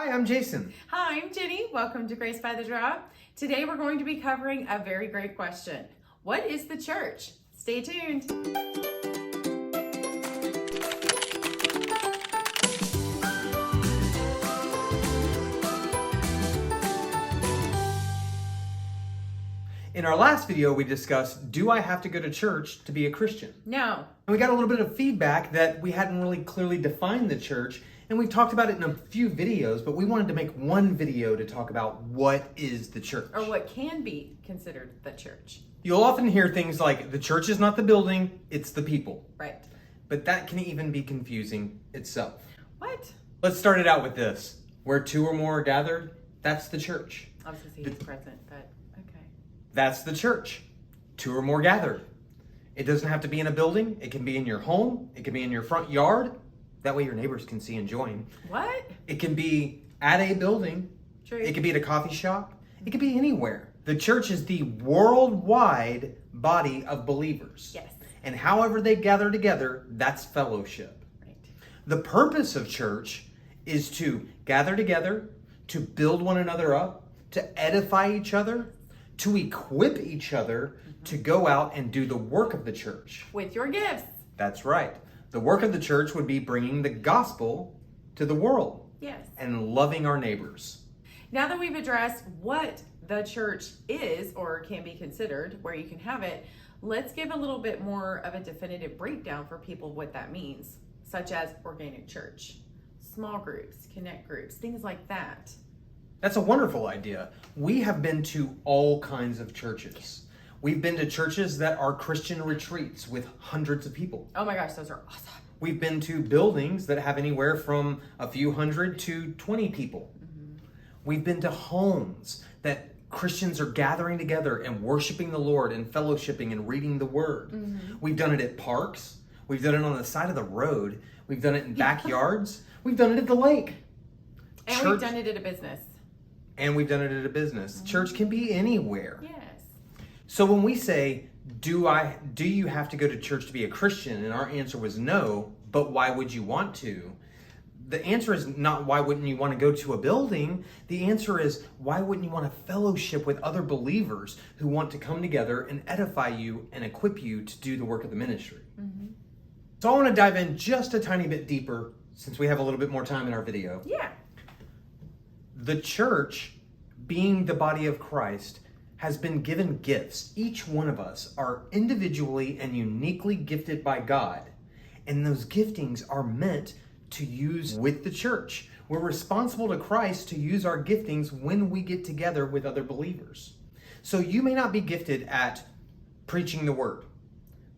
Hi, I'm Jason. Hi, I'm Jenny. Welcome to Grace by the Drop. Today we're going to be covering a very great question. What is the church? Stay tuned. In our last video, we discussed, do I have to go to church to be a Christian? No. And we got a little bit of feedback that we hadn't really clearly defined the church, and we've talked about it in a few videos, but we wanted to make one video to talk about what is the church. Or what can be considered the church. You'll often hear things like, the church is not the building, it's the people. Right. But that can even be confusing itself. What? Let's start it out with this. Where two or more are gathered, that's the church. I was going to say he's present, but okay. That's the church. Two or more gathered. It doesn't have to be in a building. It can be in your home. It can be in your front yard. That way your neighbors can see and join. What? It can be at a building. True. It could be at a coffee shop. It could be anywhere. The church is the worldwide body of believers. Yes. And however they gather together, that's fellowship. Right. The purpose of church is to gather together, to build one another up, to edify each other, to equip each other to go out and do the work of the church. With your gifts. That's right. The work of the church would be bringing the gospel to the world. Yes. And loving our neighbors. Now that we've addressed what the church is or can be considered, where you can have it, let's give a little bit more of a definitive breakdown for people what that means, such as organic church, small groups, connect groups, things like that. That's a wonderful idea. We have been to all kinds of churches. We've been to churches that are Christian retreats with hundreds of people. Oh my gosh, those are awesome. We've been to buildings that have anywhere from a few hundred to 20 people. We've been to homes that Christians are gathering together and worshiping the Lord and fellowshipping and reading the Word. We've done it at parks. We've done it on the side of the road. We've done it in backyards. We've done it at the lake. And we've done it at a business. And we've done it at a business. Church can be anywhere. Yes. So when we say, do you have to go to church to be a Christian? And our answer was no, but why would you want to? The answer is not why wouldn't you want to go to a building? The answer is why wouldn't you want to fellowship with other believers who want to come together and edify you and equip you to do the work of the ministry? So I want to dive in just a tiny bit deeper since we have a little bit more time in our video. Yeah. The church, being the body of Christ, has been given gifts. Each one of us are individually and uniquely gifted by God. And those giftings are meant to use with the church. We're responsible to Christ to use our giftings when we get together with other believers. So you may not be gifted at preaching the word,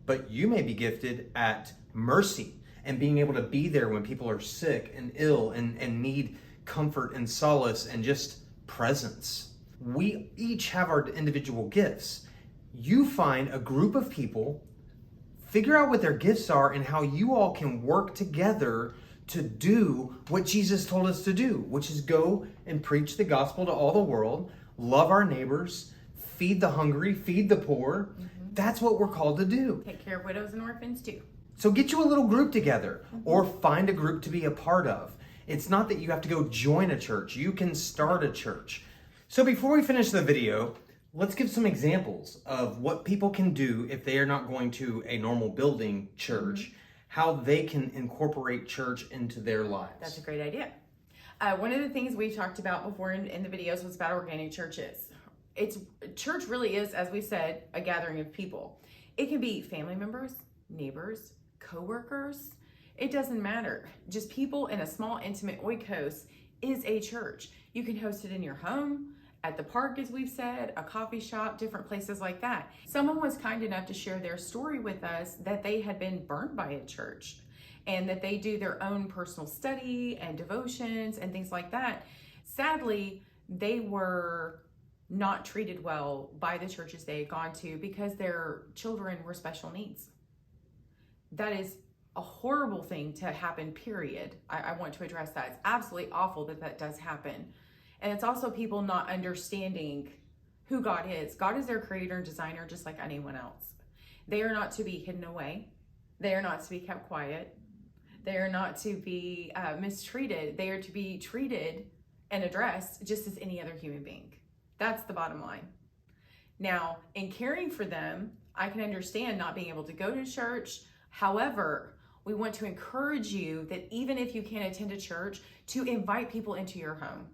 but you may be gifted at mercy and being able to be there when people are sick and ill and need comfort and solace and just presence. We each have our individual gifts. You find a group of people, figure out what their gifts are and how you all can work together to do what Jesus told us to do, which is go and preach the gospel to all the world, love our neighbors, feed the hungry, feed the poor. That's what we're called to do. Take care of widows and orphans too. So get you a little group together or find a group to be a part of. It's not that you have to go join a church. You can start a church. So before we finish the video, let's give some examples of what people can do if they are not going to a normal building church, how they can incorporate church into their lives. That's a great idea. One of the things we talked about before in the videos was about organic churches. Church really is, as we said, a gathering of people. It can be family members, neighbors, co-workers. It doesn't matter. Just people in a small, intimate oikos is a church. You can host it in your home, at the park, as we've said, a coffee shop, different places like that. Someone was kind enough to share their story with us that they had been burned by a church and that they do their own personal study and devotions and things like that. Sadly, they were not treated well by the churches they had gone to because their children were special needs. That is a horrible thing to happen, period. I want to address that. It's absolutely awful that that does happen. And it's also people not understanding who God is. God is their creator and designer just like anyone else. They are not to be hidden away. They are not to be kept quiet. They are not to be mistreated. They are to be treated and addressed just as any other human being. That's the bottom line. Now, in caring for them, I can understand not being able to go to church. However, we want to encourage you that even if you can't attend a church, to invite people into your home.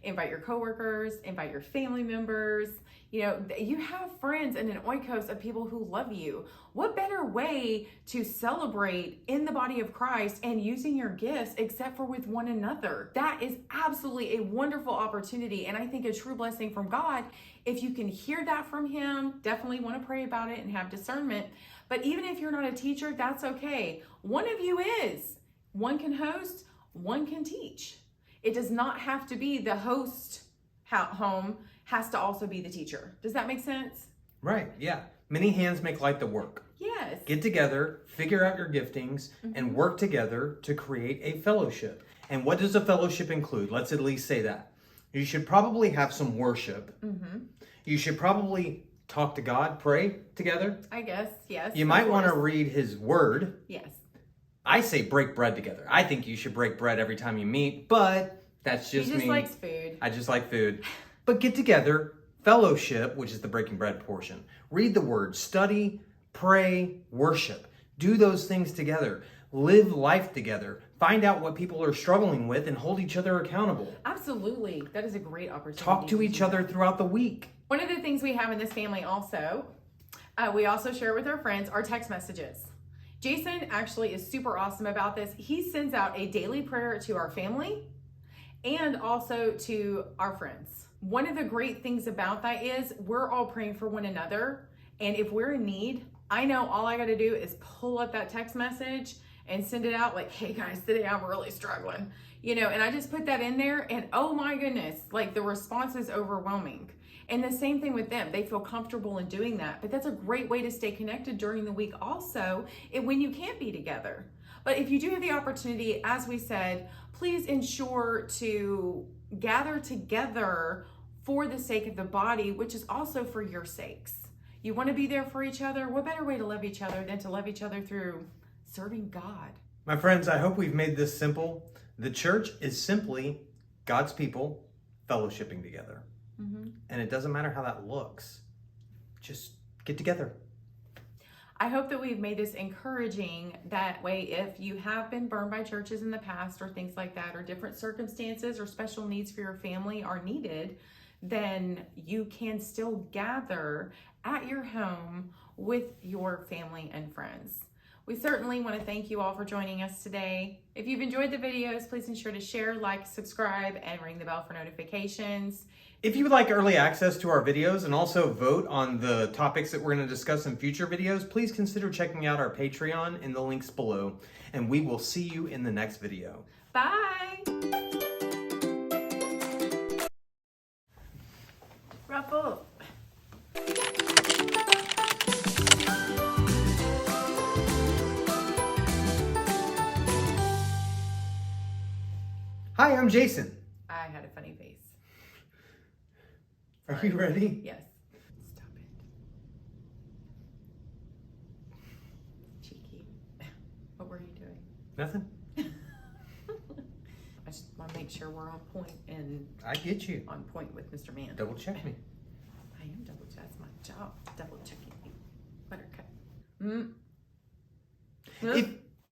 Invite your coworkers, invite your family members. You know, you have friends and an oikos of people who love you. What better way to celebrate in the body of Christ and using your gifts except for with one another? That is absolutely a wonderful opportunity, and I think a true blessing from God. If you can hear that from Him, definitely want to pray about it and have discernment. But even if you're not a teacher, that's okay. One of you is. One can host, one can teach. It does not have to be the host home has to also be the teacher. Does that make sense? Right, yeah. Many hands make light the work. Yes. Get together, figure out your giftings, and work together to create a fellowship. And what does a fellowship include? Let's at least say that. You should probably have some worship. You should probably talk to God, pray together. I guess, yes. You might want to read His Word. Yes. I say break bread together. I think you should break bread every time you meet, but that's just me. He just likes food. I just like food. But get together, fellowship, which is the breaking bread portion. Read the Word, study, pray, worship. Do those things together. Live life together. Find out what people are struggling with and hold each other accountable. Absolutely. That is a great opportunity. Talk to each other throughout the week. One of the things we have in this family also, we also share with our friends, our text messages. Jason actually is super awesome about this. He sends out a daily prayer to our family and also to our friends. One of the great things about that is we're all praying for one another. And if we're in need, I know all I got to do is pull up that text message and send it out like, hey guys, today I'm really struggling, you know, and I just put that in there and oh my goodness, like the response is overwhelming. And the same thing with them. They feel comfortable in doing that. But that's a great way to stay connected during the week also when you can't be together. But if you do have the opportunity, as we said, please ensure to gather together for the sake of the body, which is also for your sakes. You want to be there for each other. What better way to love each other than to love each other through serving God? My friends, I hope we've made this simple. The church is simply God's people fellowshipping together. And it doesn't matter how that looks. Just get together. I hope that we've made this encouraging. That way, if you have been burned by churches in the past or things like that, or different circumstances or special needs for your family are needed, then you can still gather at your home with your family and friends. We certainly want to thank you all for joining us today. If you've enjoyed the videos, please ensure to share, like, subscribe, and ring the bell for notifications. If you would like early access to our videos and also vote on the topics that we're going to discuss in future videos, please consider checking out our Patreon in the links below. And we will see you in the next video. Bye! Ruffle. Hi, I'm Jason. I had a funny face. Are you ready? Yes. Stop it. Cheeky. What were you doing? Nothing. I just want to make sure we're on point and I get you. on point with Mr. Man. Double check me. I am double check. That's my job. Double checking you. Buttercup. If